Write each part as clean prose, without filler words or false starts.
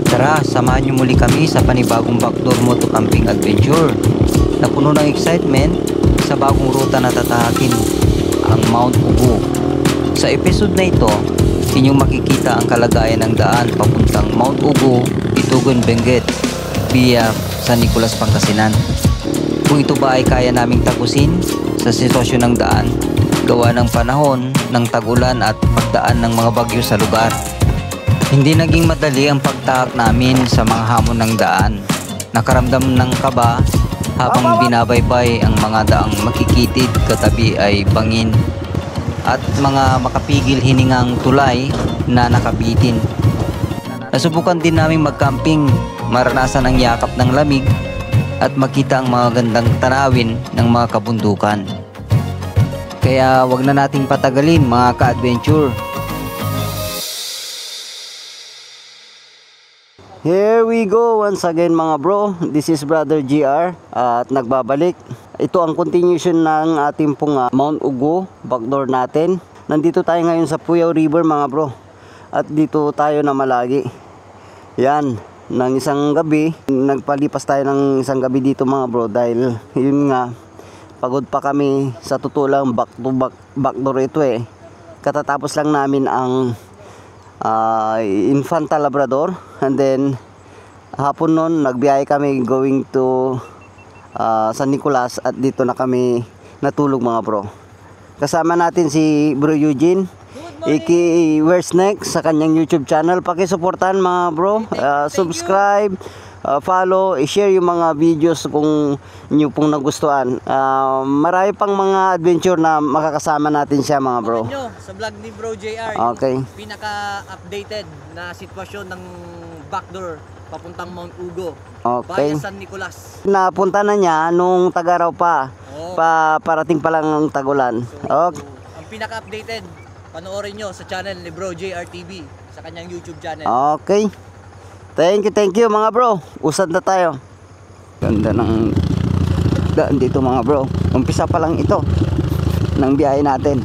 Tara, samahan niyo muli kami sa panibagong backdoor moto camping adventure na puno ng excitement sa bagong ruta na tatahakin, ang Mount Ugo. Sa episode na ito, inyong makikita ang kalagayan ng daan papuntang Mount Ugo, Itugon, Benguet via San Nicolas, Pangasinan. Kung ito ba ay kaya naming tagusin sa sitwasyon ng daan, gawa ng panahon ng tag-ulan at pagdaan ng mga bagyo sa lugar. Hindi naging madali ang pagtahak namin sa mga hamon ng daan. Nakaramdam ng kaba habang binabaybay ang mga daang makikitid, katabi ay bangin at mga makapigil hiningang tulay na nakabitin. Nasubukan din naming mag-camping, maranasan ang yakap ng lamig at makita ang mga gandang tanawin ng mga kabundukan. Kaya wag na nating patagalin mga ka-adventure. Here we go once again mga bro. This is Brother GR at nagbabalik. Ito ang continuation ng ating pong Mount Ugo backdoor natin. Nandito tayo ngayon sa Puyao River mga bro. At dito tayo na malagi. Yan, ng isang gabi. Nagpalipas tayo ng isang gabi dito mga bro. Dahil yun nga, pagod pa kami. Sa totoo lang, back to back backdoor ito eh. Katatapos lang namin ang Infanta Labrador, and then hapon nun nagbiyahe kami going to San Nicolas at dito na kami natulog mga bro. Kasama natin si Bro Eugene aka Where's Next sa kanyang YouTube channel. Pakisuportahan mga bro, subscribe, follow, i-share yung mga videos kung nyo pong nagustuhan. Marami pang mga adventure na makakasama natin siya mga bro. Sa vlog ni Bro JR, okay, pinaka-updated na sitwasyon ng backdoor papuntang Mount Ugo, okay, via San Nicolas. Napunta na niya nung tagaraw pa, parating pa lang ang tagulan. Okay. Ang pinaka-updated, panoorin nyo sa channel ni Bro JR TV, sa kanyang YouTube channel. Okay. Thank you mga bro. Usad na tayo. Ganda ng daan dito mga bro. Umpisa pa lang ito ng biyahe natin.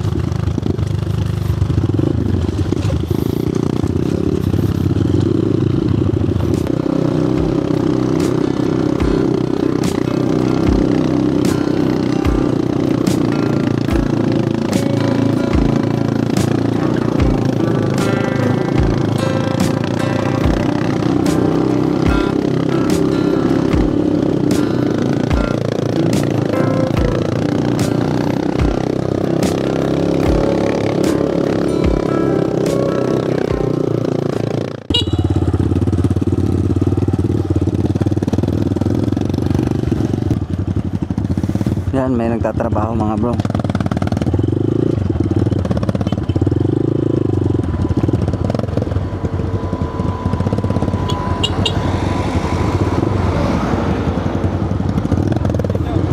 Yan, may nagtatrabaho mga bro.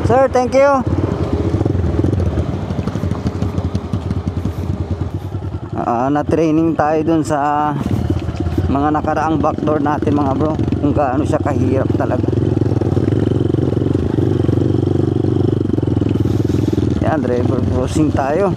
Sir, thank you. Na-training tayo dun sa mga nakaraang backdoor natin mga bro, kung gaano siya kahirap talaga. Yan, driver crossing tayo.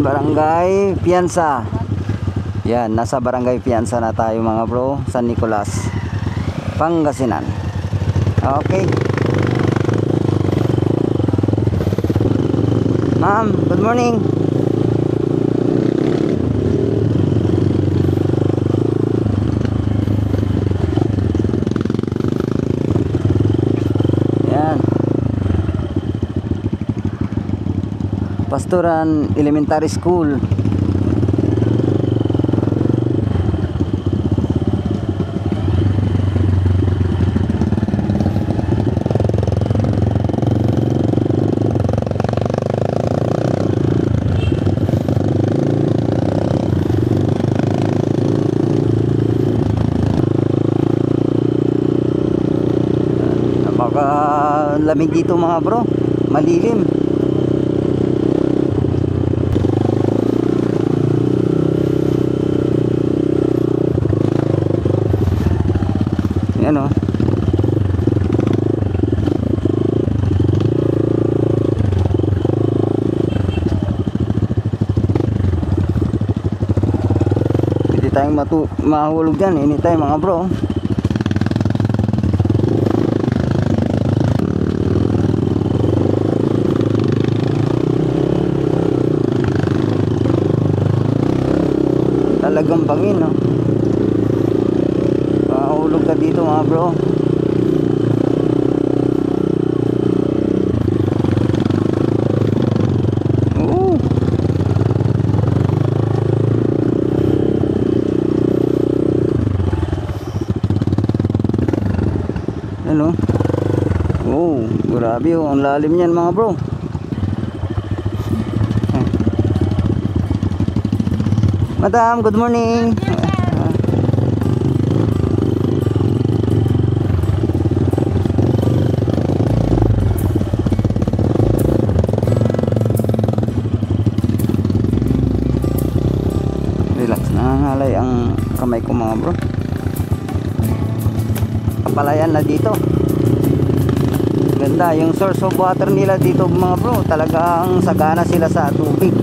Barangay Piansa. Yan, nasa Barangay Piansa na tayo mga bro, San Nicolas, Pangasinan. Okay. Ma'am, good morning. Yan. Pastoran Elementary School. Lamig dito mga bro, malilim. Yan o. Pwede tayong mahulog dyan anytime mga bro. Talagang bangin, no? Mahulog ka dito mga bro. Oo. Ano? Oh, grabe oh, ang lalim niyan mga bro. Madam, good morning. Relax, nangangalay ang kamay ko mga bro. Kapalayan na dito. Ganda, yung source of water nila dito mga bro, talagang sagana sila sa tubig.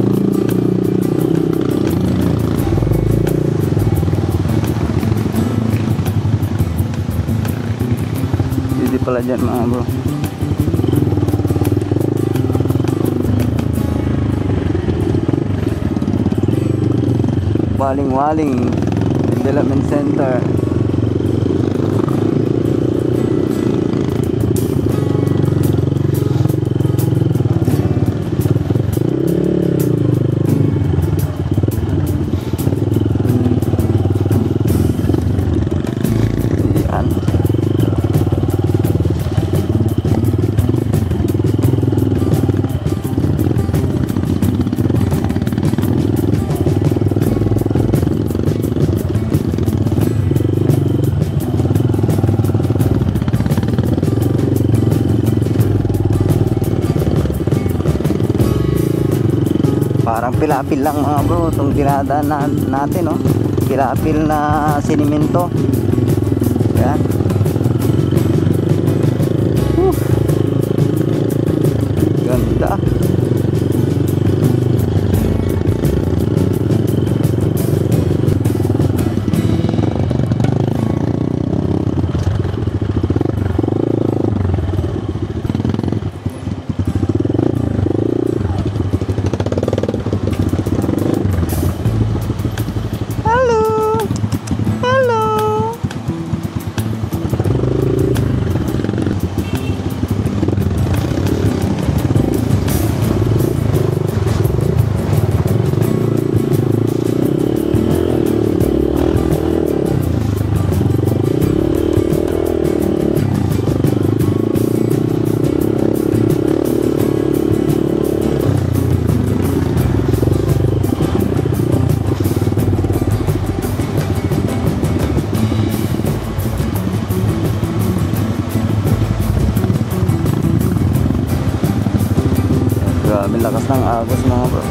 Pala dyan mga bro. Waling-waling Development Center. Parang pilapil lang mga bro itong dinadaan natin, no? Pilapil na sinimento. Yan. Ganda. Grabe lakas ng agos mga bro.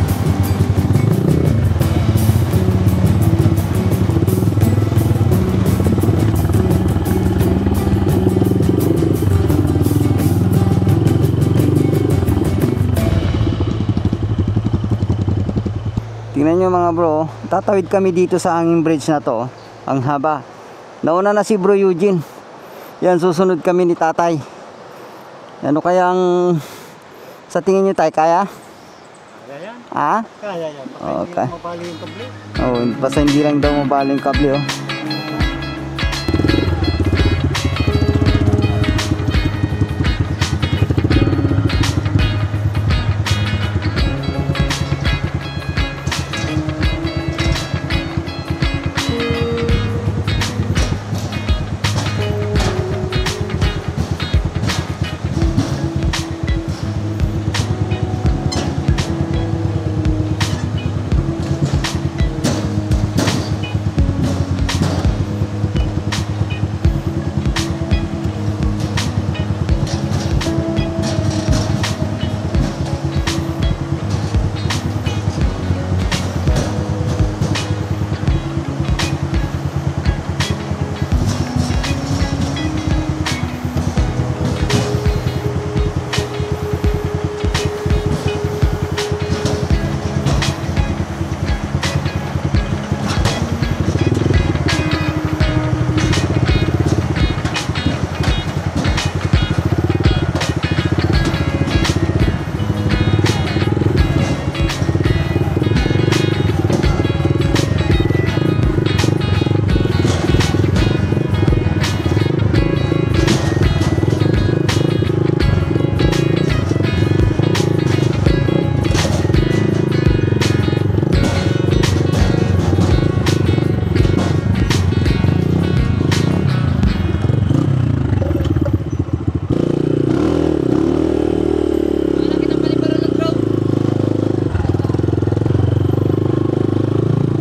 Tingnan nyo mga bro, tatawid kami dito sa hanging bridge na to. Ang haba. Nauna na si bro Eugene. Yan, susunod kami ni tatay. Ano kayang sa tingin nyo tayo, kaya? Kaya yan. Ha? Kaya yan. Okay. Mapali yung kable. Oh, basta hindi lang daw mabali yung kable, oh.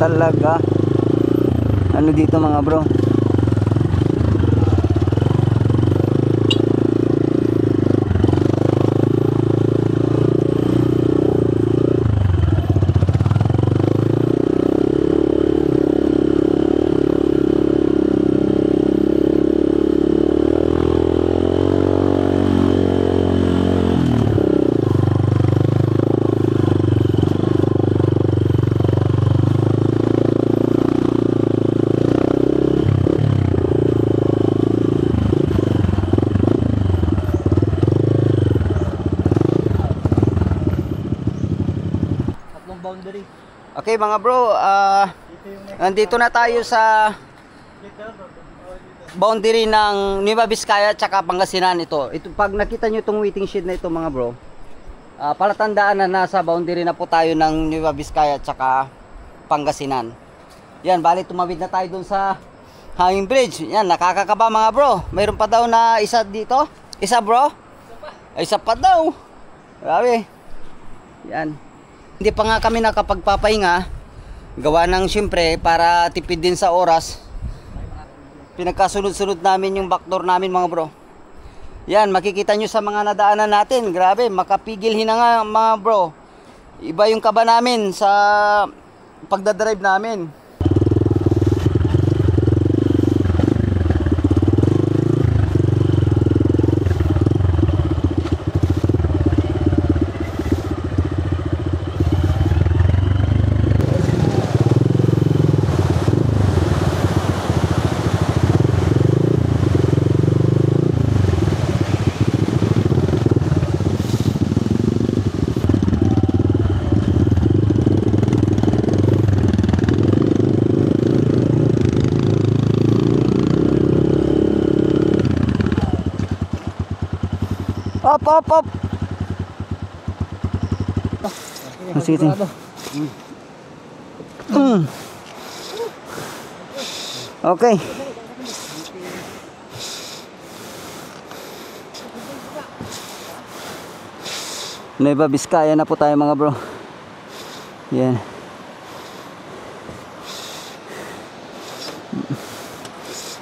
talaga ano dito mga bro. Boundary. Okay mga bro, nandito na tayo sa boundary ng Nueva Vizcaya at Pangasinan. Ito pag nakita nyo itong waiting shed na ito mga bro, palatandaan na nasa boundary na po tayo ng Nueva Vizcaya at Pangasinan. Yan, bali tumawid na tayo dun sa hanging bridge. Yan, nakakakaba mga bro. Mayroon pa daw na isa dito. Isa bro? Isa pa daw. Grabe. Yan. Hindi pa nga kami nakapagpapahinga, gawa ng syempre para tipid din sa oras. Pinagkasunod-sunod namin yung backdoor namin mga bro. Yan, makikita nyo sa mga nadaanan natin. Grabe, makapigil hinanga mga bro. Iba yung kaba namin sa pagdadrive namin. Op, op, op. Sige, sige. Okay. Nueva Vizcaya na po tayo mga bro. Yan.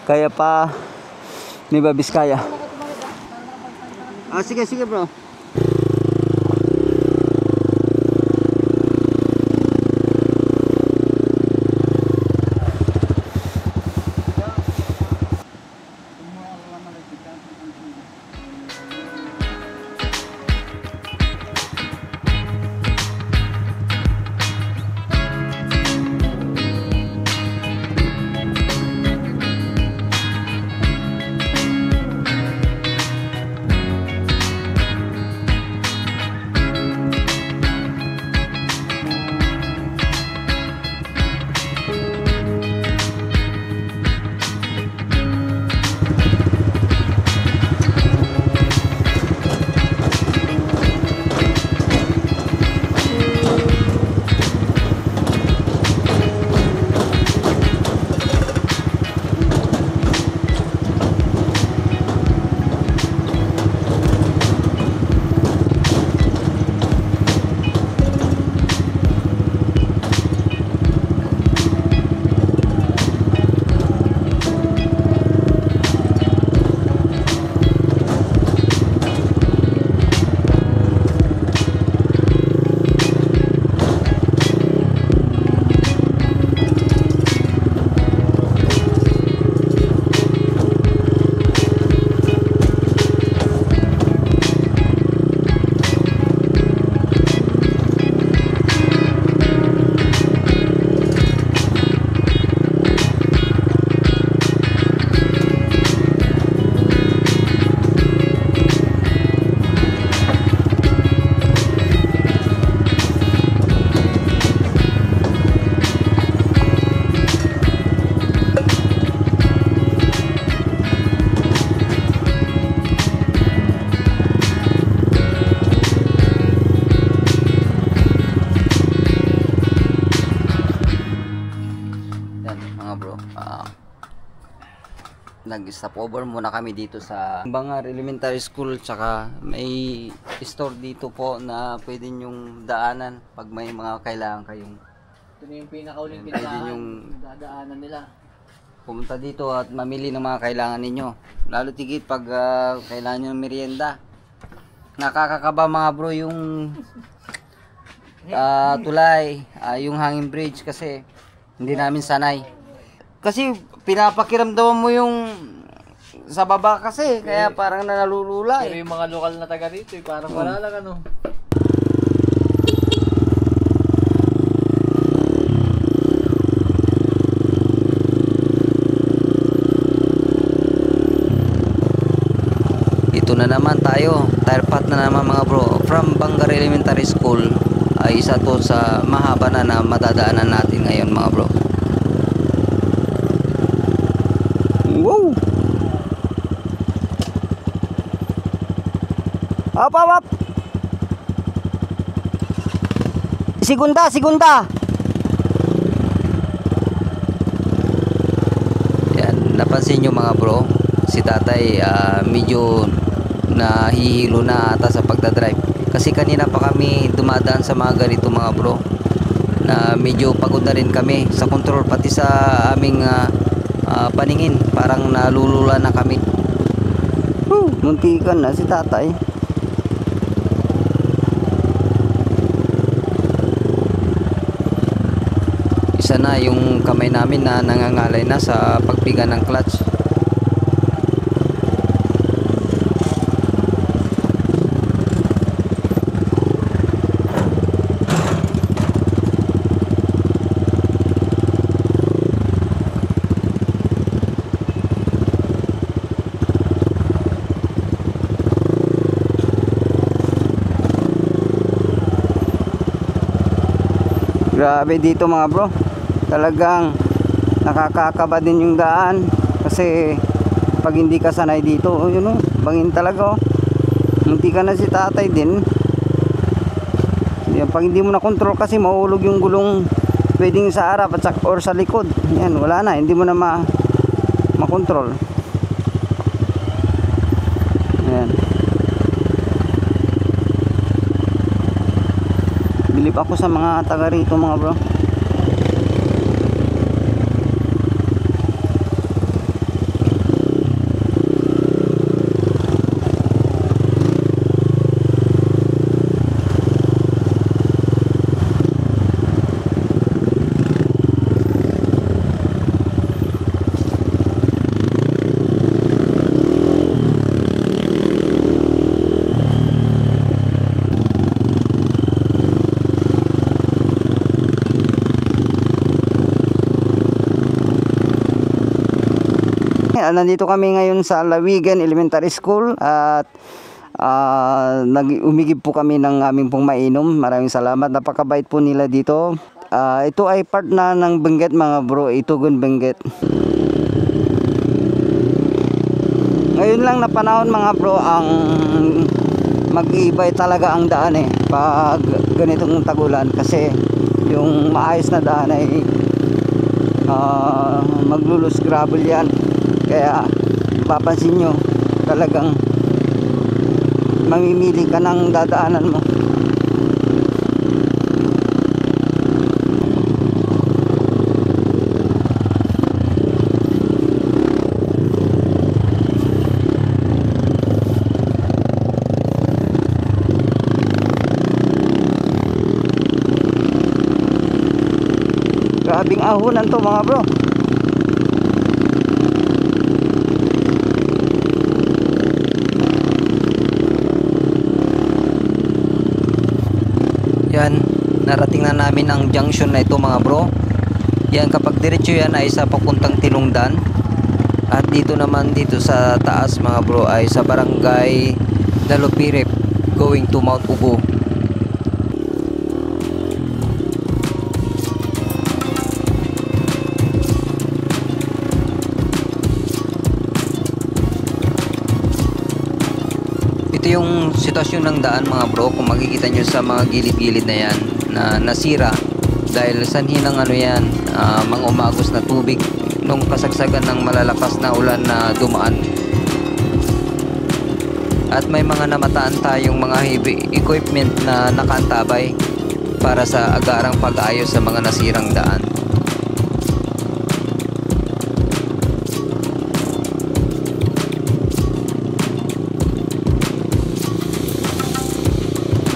Kaya pa Nueva Vizcaya. Sige, sige bro. Nag-stop over muna kami dito sa Bangar Elementary School, tsaka may store dito po na pwede nyong daanan pag may mga kailangan kayong Ito na yung pinakauling Ayan, pwede tindahan. yung Dadaanan nila. pumunta dito at mamili ng mga kailangan ninyo. Lalo tigit pag kailangan nyo ng merienda. Nakakakaba mga bro yung tulay, yung hanging bridge kasi hindi namin sanay. Kasi pinapakiramdaman mo yung sa baba kasi, kaya parang nalulula Pero yung mga lokal na taga rito, parang wala lang ano. Ito na naman tayo, tire path na naman mga bro. From Bangar Elementary School ay isa to sa mahaba na madadaanan natin ngayon mga bro. Wow! Up, up, up! Segunda, segunda! Yan, napansin nyo mga bro, si tatay medyo nahihilo na ata sa pagdadrive. Kasi kanina pa kami dumadaan sa mga ganito mga bro, na medyo pagod na rin kami sa control, pati sa aming paningin. Parang nalulula na kami. Muntikan na si tatay. Isa na yung kamay namin na nangangalay na sa pagpiga ng clutch. Grabe dito mga bro, talagang nakakakaba din yung daan kasi pag hindi ka sanay dito, yun o, bangin talaga o. Munti ka na si tatay din. Yan, pag hindi mo na control kasi mahulog yung gulong pwedeng sa harap at or sa likod. Yan, wala na, hindi mo na makontrol. Yan. Bilib ako sa mga taga rito mga bro. Nandito kami ngayon sa Lawigan Elementary School at umigib po kami ng aming pong mainom. Maraming salamat, napakabait po nila dito. Ito ay part na ng Benguet mga bro, Itugon Benguet. Ngayon lang na panahon mga bro ang mag-iibay talaga ang daan pag ganitong tagulan, kasi yung maayos na daan ay maglulus gravel yan. Kaya papansin nyo, talagang mamimili ka ng dadaanan mo. Grabing ahonan to mga bro. Yan, narating na namin ang junction na ito mga bro. Yan, kapag diretso yan ay sa papuntang Tinungdan. At dito naman dito sa taas mga bro ay sa barangay Dalopirep going to Mount Ugo. Ito yung sitwasyon ng daan mga bro, kung makikita nyo sa mga gilid-gilid na yan na nasira dahil sanhi ng ano yan, mga umagos na tubig nung kasagsagan ng malalakas na ulan na dumaan. At may mga namataan tayong mga heavy equipment na nakaantabay. para sa agarang pag-ayos sa mga nasirang daan.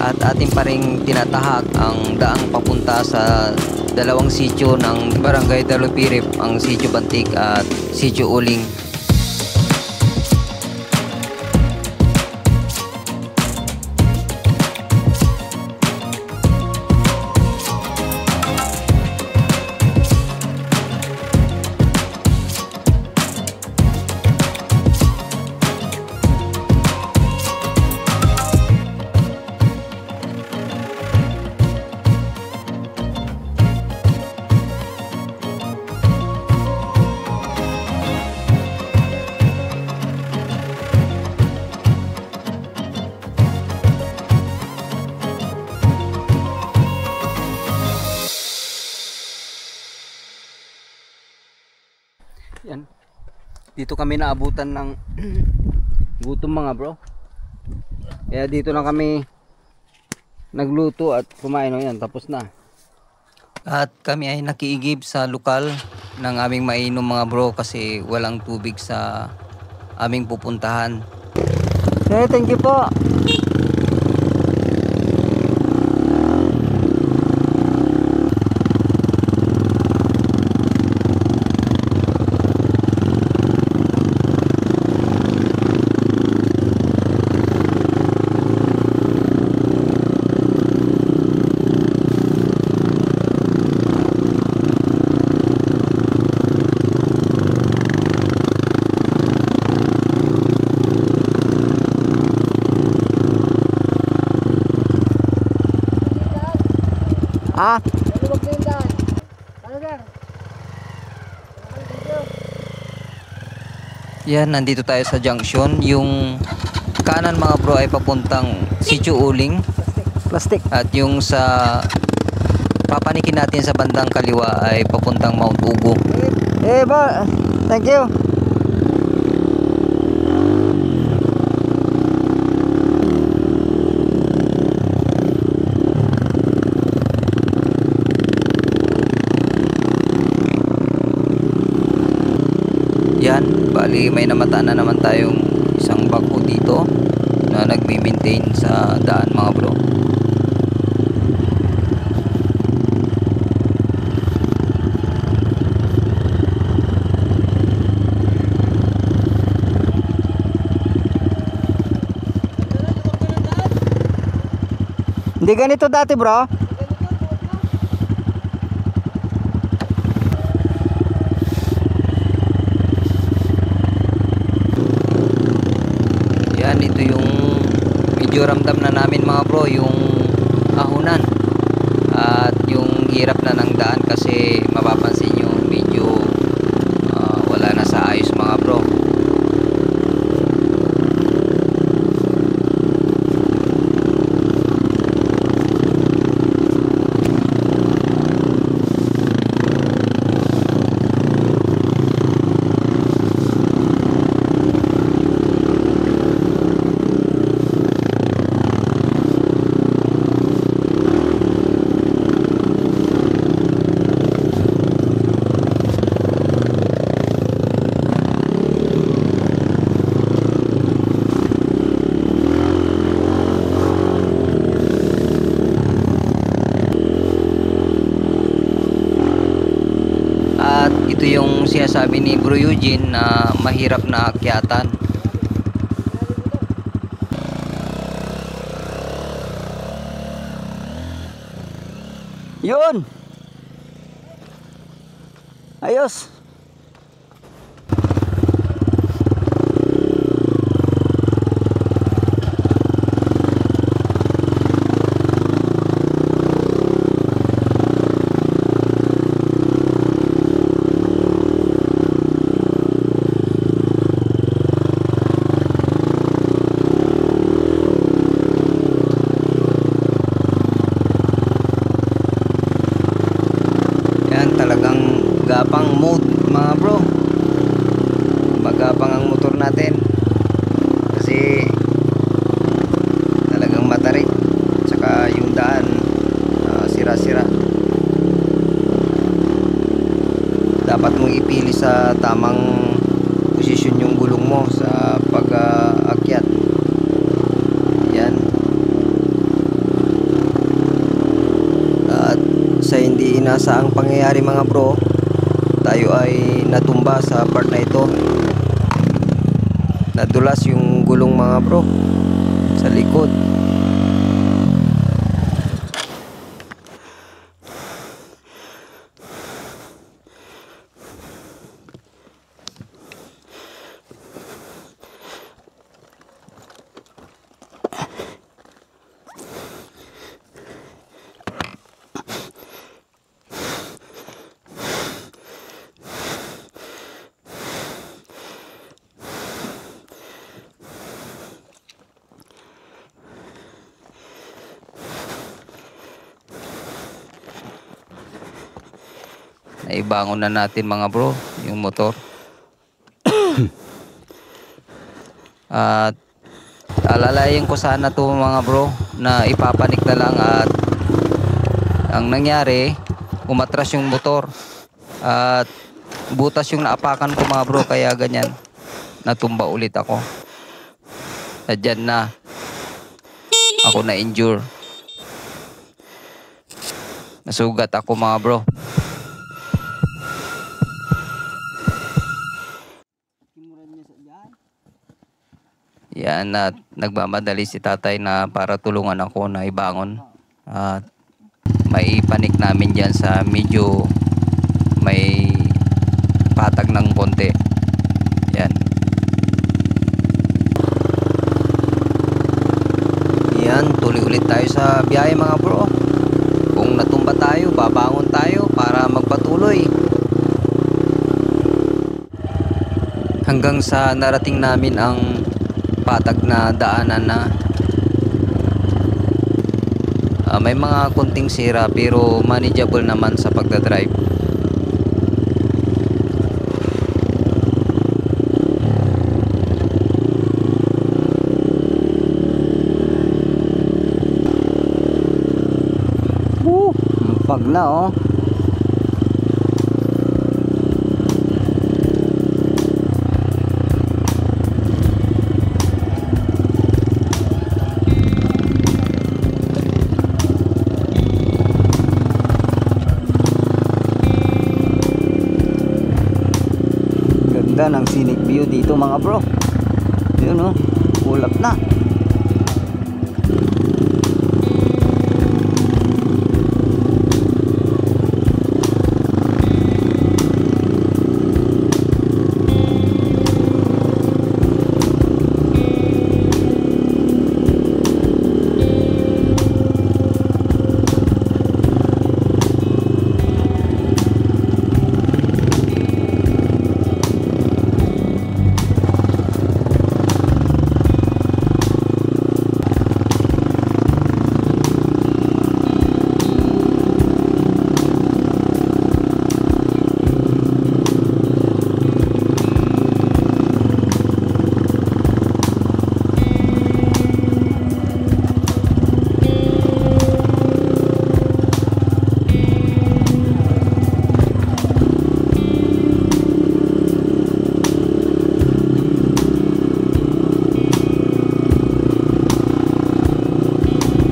At ating pa ring tinatahak ang daang papunta sa dalawang sityo ng Barangay Dalupirip, ang Sitio Bantik at Sitio Uling. Yan. Dito kami naabutan ng gutom mga bro. Kaya dito na kami nagluto at kumain. O yan, tapos na. At kami ay nakiigib sa lokal ng aming mainom mga bro kasi walang tubig sa aming pupuntahan. Thank you po. Ah, yan, nandito tayo sa junction. Yung kanan mga bro ay papuntang Sitio Uling. Plastic. At yung sa papanikin natin sa bandang kaliwa ay papuntang Mount Ugo. Ba, thank you. Yan, bali may namataan na naman tayong isang bagho dito na nagme-maintain sa daan mga bro. Hindi ganito dati bro. Yan, ito yung medyo ramdam na namin mga bro, yung ahunan at yung hirap na ng daan kasi mapapansin nyo medyo wala na sa ayos mga bro. At ito yung sinasabi ni Bro Eugene na mahirap na akyatan. Yun! Ayos! Yan, talagang gapang mode sa hindi inasaang pangyayari mga bro, tayo ay natumba sa part na ito. Nadulas yung gulong mga bro sa likod. Naibangon na natin mga bro yung motor. At alalayan ko sana to mga bro na ipapanik na lang, at ang nangyari umatras yung motor at butas yung naapakan ko mga bro, kaya ganyan natumba ulit ako. At dyan na ako na injure, nasugat ako mga bro. Yan, at nagmamadali si tatay na para tulungan ako na ibangon. At may panik namin dyan sa medyo may patag ng konti. Yan. Yan, tuloy ulit tayo sa biyahe mga bro. Kung natumba tayo, babangon tayo para magpatuloy. Hanggang sa narating namin ang patag na daanan na. May mga konting sira pero manageable naman sa pagdadrive. Pag na oh. Ganda ng scenic view dito mga bro. Yun oh, ulap na.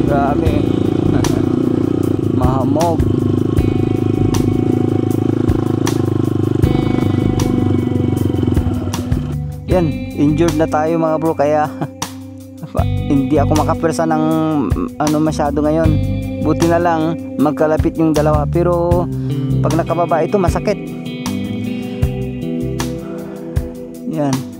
Grabe. Mahamog. Yan, injured na tayo mga bro, kaya hindi ako makapwersa ng ano masyado ngayon. Buti na lang magkalapit yung dalawa, pero pag nakababa ito masakit. Yan.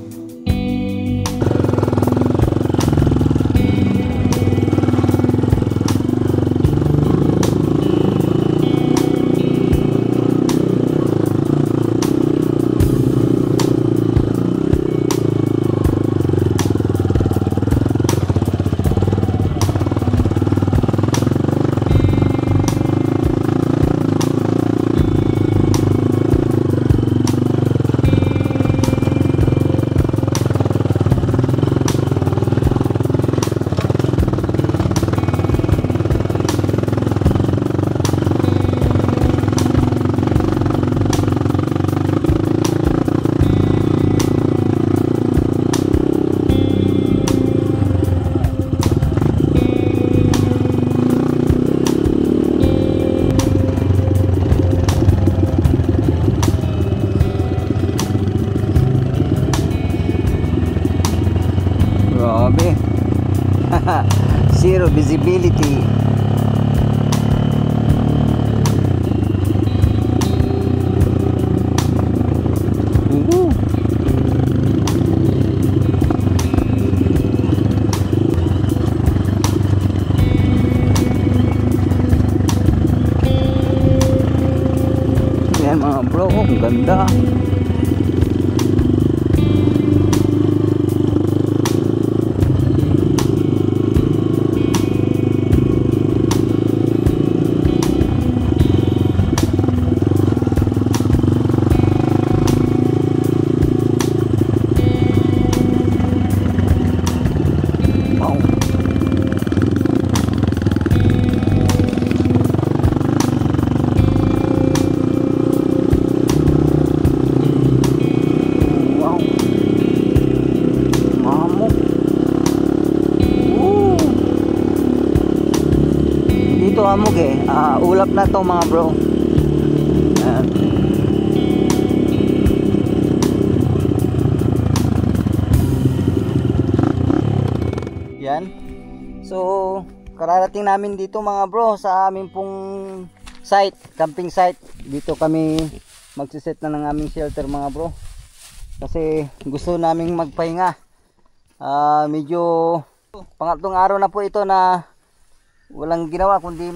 Zero visibility. Woo. Yan mga bro, ang ganda. Wow. Wow. Mamok. Woo. Dito amog eh. Ulap na to mga bro. Yan. Yan. So, kararating namin dito mga bro sa aming pong site, camping site. Dito kami magsiset na ng aming shelter mga bro. Kasi gusto naming magpahinga. Medyo pangatlong araw na po ito na walang ginawa kundi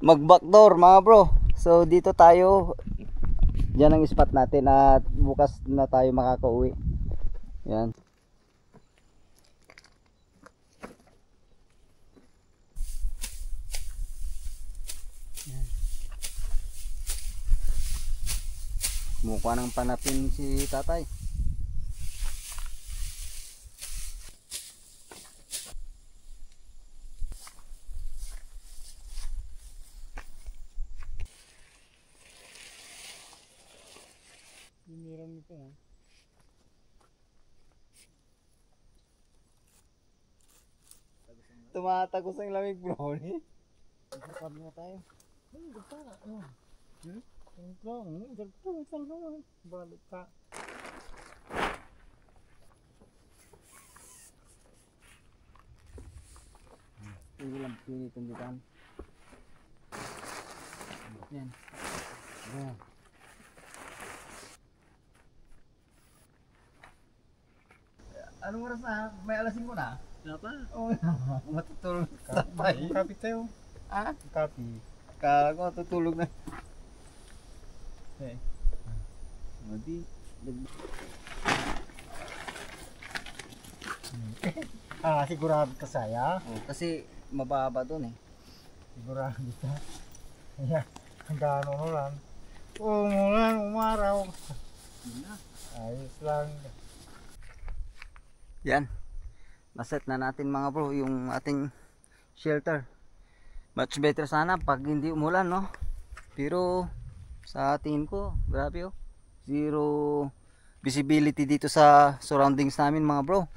mag-backdoor mga bro. So dito tayo, diyan ang spot natin at bukas na tayo makakauwi. Yan. Mukha ng panapin si tatay. Hiniram nito yan. Tumatagos ang lamig bro. Sabi na tayo. Balik ka. Hindi lang pinitin dito. Yan. Ayan. Anong oras na? May alasin ko na? Dapat. Oo. Matutulog sa sabay. Kapi tayo. Ah? Kapi. Kala ko matutulog na. Okay. Madi. Sigurado ka saya. Oh, kasi mababa doon eh. Sigurado ka. Ayan. Hanggang ano lang. Umulan, umaraw. Ayos lang. Yan. Naset na natin mga bro yung ating shelter. Much better sana pag hindi umulan no. Pero sa tingin ko, grabe oh. Zero visibility dito sa surroundings namin mga bro.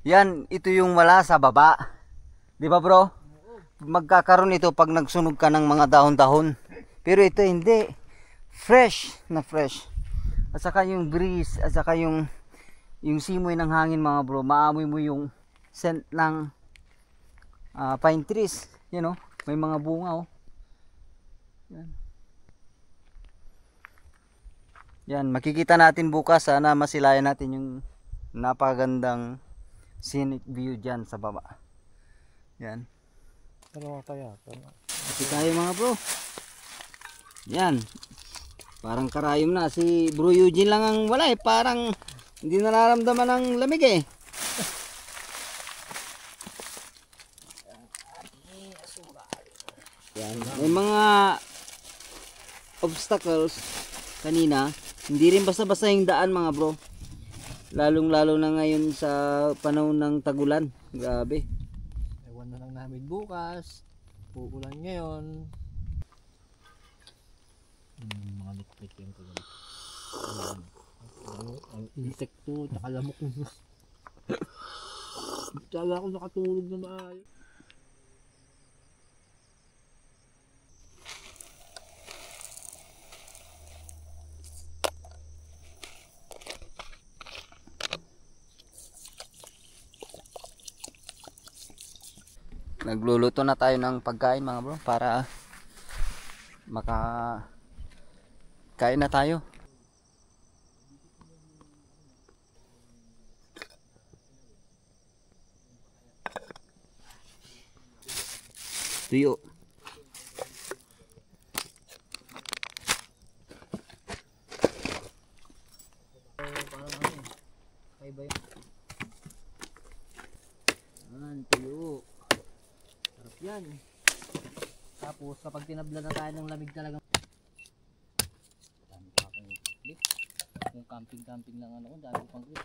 Yan, ito yung wala sa baba. 'Di ba bro? Magkakaroon ito pag nagsunog ka ng mga dahon-dahon. Pero ito hindi. Fresh na fresh. At saka yung breeze, at saka yung simoy ng hangin mga bro, maamoy mo yung scent ng pine trees, you know, may mga bunga oh. Yan. Yan, makikita natin bukas, sana masilayan natin yung napagandang scenic view dyan sa baba. Yan. Dalawa kaya. Kasi tayo mga bro. Yan. Parang karayom na, si Bro Eugene lang ang wala eh, parang hindi nararamdaman ng lamig eh. Yan. May mga obstacles kanina. Hindi rin basta-basta yung daan mga bro. Lalong-lalo na ngayon sa panahon ng tagulan. Grabe. Ewan na lang namin bukas. Uulan ngayon. Mga liklik yung kagabi. Ang insekto, tsaka lamok. Tsaka ako nakatulog na maayos. Nagluluto na tayo ng pagkain mga bro para kain na tayo. Tuyo. Tuyo. Sarap yan. Tapos kapag tinabla na tayo ng lamig talaga. Dami pa akong clip. Yung camping lang ano ko, dami pang clip.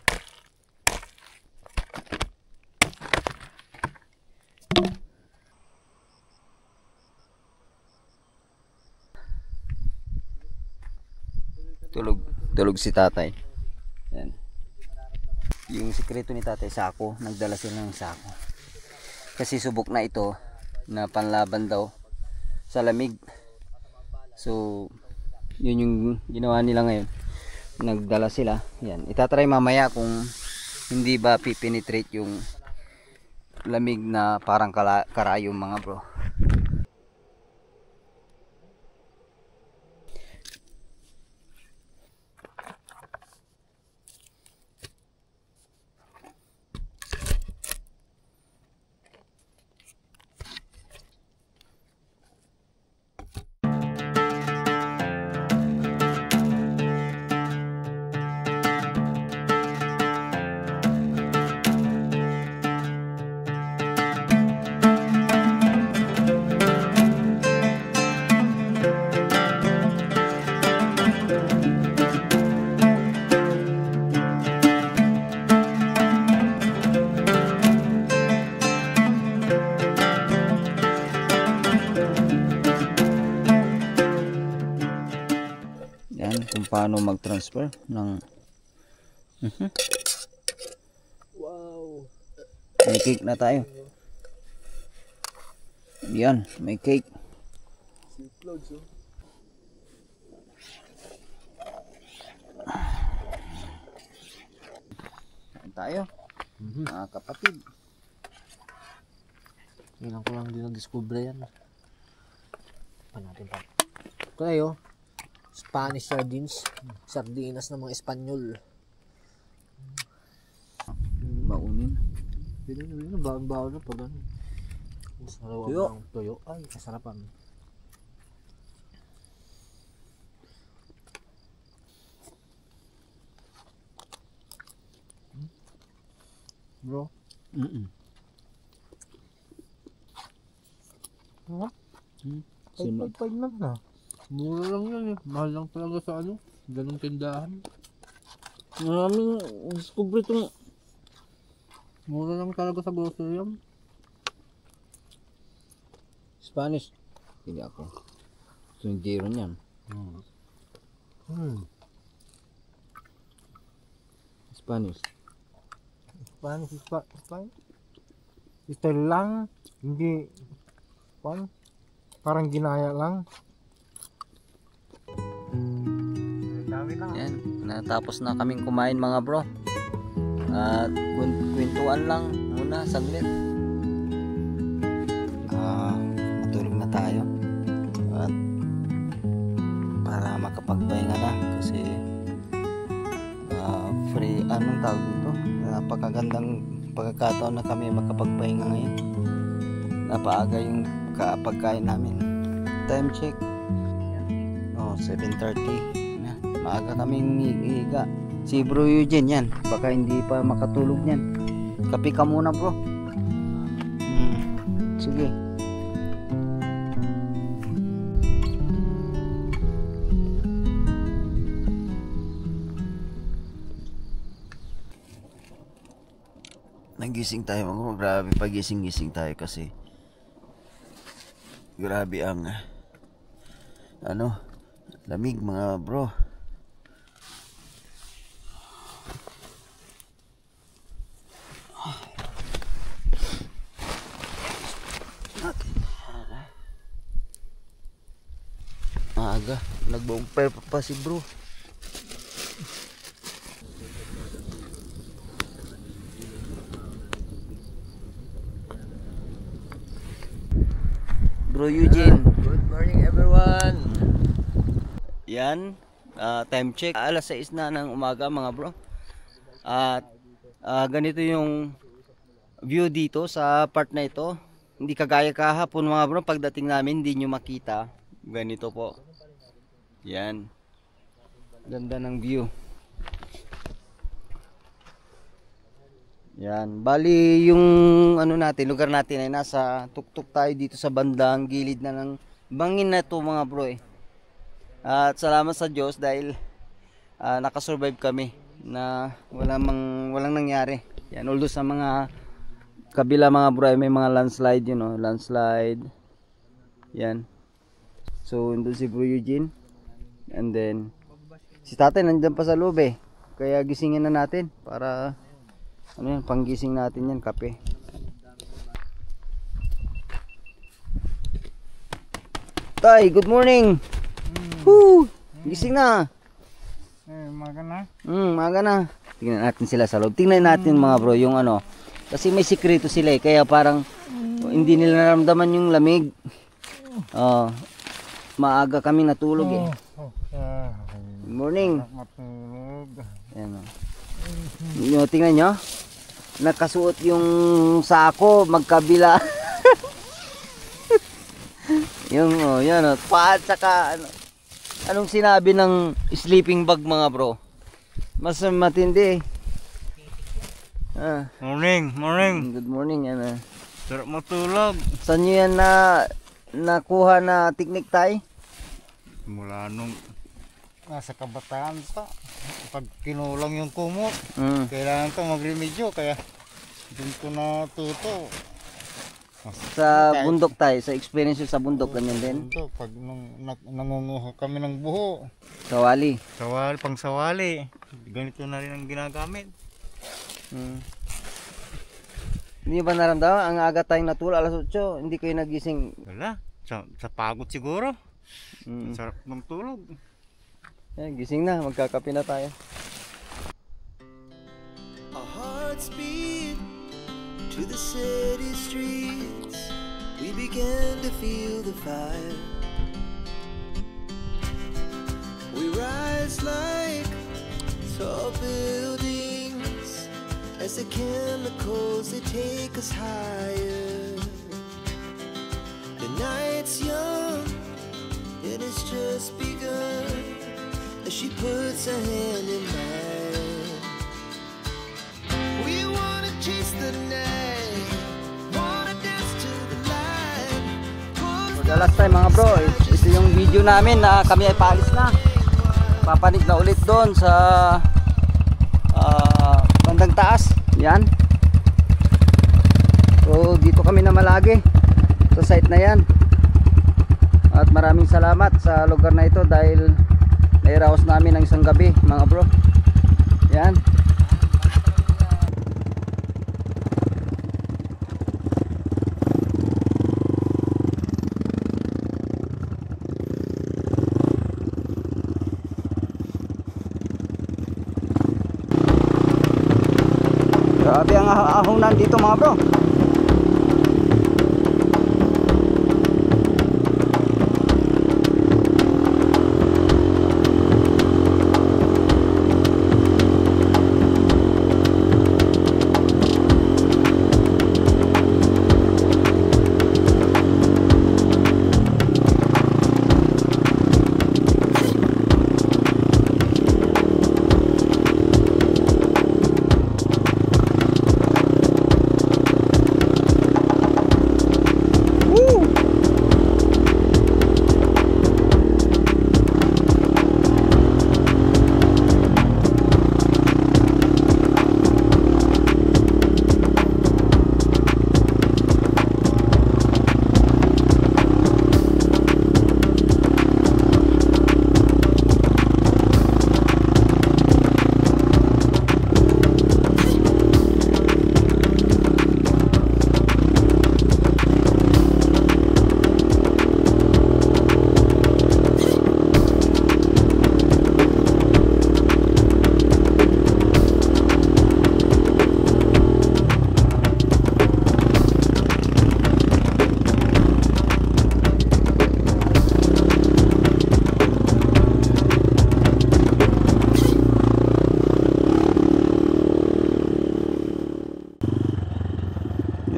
Tulog si tatay. Yan. Yung sikreto ni tatay, sako. Nagdala sila ng sako. Kasi subok na ito na panlaban daw sa lamig. So, yun yung ginawa nila ngayon. Nagdala sila. Yan. Itatry mamaya kung hindi ba pipenetrate yung lamig na parang karayom mga bro. Kung paano mag-transfer ng Wow. may cake na tayo. Yan, may cake. Kain tayo. Mga kapatid. Ngayon ko lang din na-discover yan. Pa natin pa. Ito tayo. Spanish sardines. Sardinas ng mga Espanyol. Maunin. Yun, baon-baon na pag ano. Tuyo. Tuyo. Ay, kasarapan. Bro. Ha? Sunod. 5 lang na. Mura lang yan eh. Mahal lang talaga sa ano. Ganong tindahan. Maraming discover itong Mura lang talaga sa grocery yan. Spanish. Hindi ako. Ito yung zero niyan. Spanish. Spanish. Style lang, hindi parang ginaya lang. Dami na. Yan. Natapos na kaming kumain mga bro. At kwentuhan lang muna saglit. Matulog na tayo. At para makapagpahinga na kasi free anong tawag dito? Napakagandang pagkakataon na kami makapagpahinga ngayon. Napaaga yung pagkain namin. Time check. 7:30 na. Maaga kaming higa. Si Bro Eugene yan. Baka hindi pa makatulog yan. Kape ka muna bro. Sige. Nagising tayo mga bro. Grabe pagising-gising tayo kasi grabe ang lamig mga bro. Maaga, nag-bonfire pa si bro. Bro Eugene. Good morning everyone. Yan, time check. Alas 6 na ng umaga mga bro. At ganito yung view dito sa part na ito. Hindi kagaya kahapon mga bro, pagdating namin hindi nyo makita. Ganito po. Yan. Ganda ng view. Yan. Bali yung ano natin, lugar natin ay nasa tuktok tayo dito sa bandang gilid na ng bangin na to mga bro eh. At salamat sa Diyos dahil nakasurvive kami na walang nangyari. Yan, although sa mga kabila mga bro ay may mga landslide, you know, landslide. Yan. So, doon si Bro Eugene. And then si tatay nandiyan pa sa loob eh. Kaya gisingin na natin para ano yan, panggising natin yan, kape. Tay, good morning. Woo! Gising na. Maga na. Maga na. Tingnan natin sila sa loob. Tingnan natin mga bro yung ano. Kasi may sikreto sila eh. Kaya parang hindi nila naramdaman yung lamig. Maaga kami natulog eh. Good morning. Matulog. Ayan o. Tingnan nyo. Nakasuot yung sako magkabila. Yung yan o. Paat saka anong sinabi ng sleeping bag mga bro? Mas matindi. Morning. Good morning yan. Sarap matulog. Saan nyo yan nakuha na technique tay? Mula nung nasa kabataan pa. Pag kinulang yung kumot, kailangan ko magremedyo. Kaya doon ko natuto. Sa bundok tay, sa experience yun sa bundok, ganyan din? Pag nangunguha kami ng buho. Sawali. Pang sawali. Ganito na rin ang ginagamit. Hindi ba naramdaman? Ang aga tayong natulog, alas 8, hindi kayo nagising. Wala. Sa pagod siguro. Sarap ng tulog. Yan, gising na, magkakape na tayo. Our hearts beat to the city streets. We began to feel the fire. We rise like tall buildings as the chemicals they take us higher. The night's young, it has just begun. As she puts her hand in mine, we wanna chase the night, wanna dance to the light. So the last time mga bro, ito yung video namin na kami ay paalis na. Papanik na ulit doon sa bandang taas. Yan. So dito kami na malagi sa site na yan. At maraming salamat sa lugar na ito dahil nairaos namin ng isang gabi mga bro. Yan. Grabe ang ahonan dito mga bro.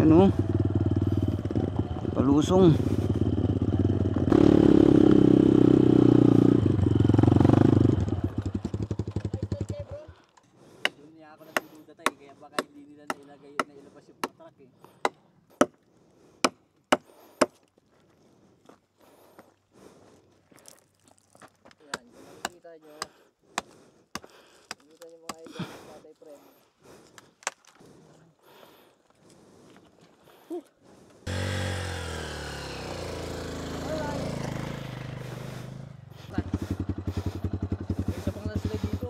Yan oh. Palusong. Hindi ako nagdududa tayo, kaya baka hindi nila nailabas yung truck eh. Yan, kung makikita nyo mga idol ng Tatay Fred. Isa pang nasa dito.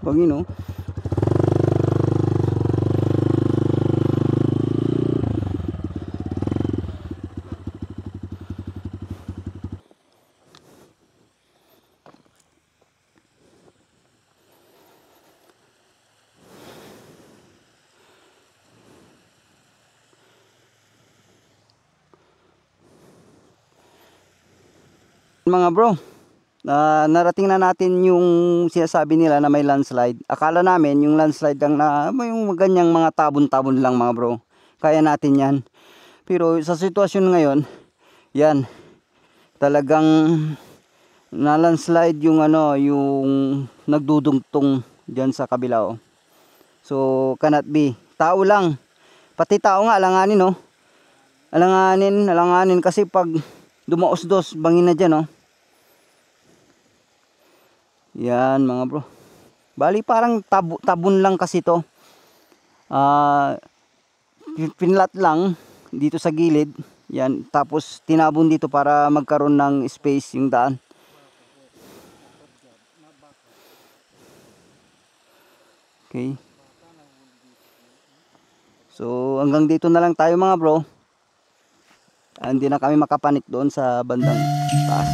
Bangin oh. Mga bro, narating na natin yung sinasabi nila na may landslide. Akala namin yung landslide lang na yung ganyang mga tabon-tabon lang mga bro. Kaya natin yan. Pero sa sitwasyon ngayon, yan. Talagang na landslide yung yung nagdudugtong diyan sa kabila oh. So cannot be. Tao lang. Pati tao nga alanganin oh. Alanganin kasi pag dumaos-dos bangin na diyan oh. Yan mga bro. Bali parang tabon lang kasi to. Pinlat lang dito sa gilid. Yan. Tapos tinabon dito para magkaroon ng space yung daan. Okay. So hanggang dito na lang tayo mga bro. Hindi na kami makapanik doon sa bandang taas.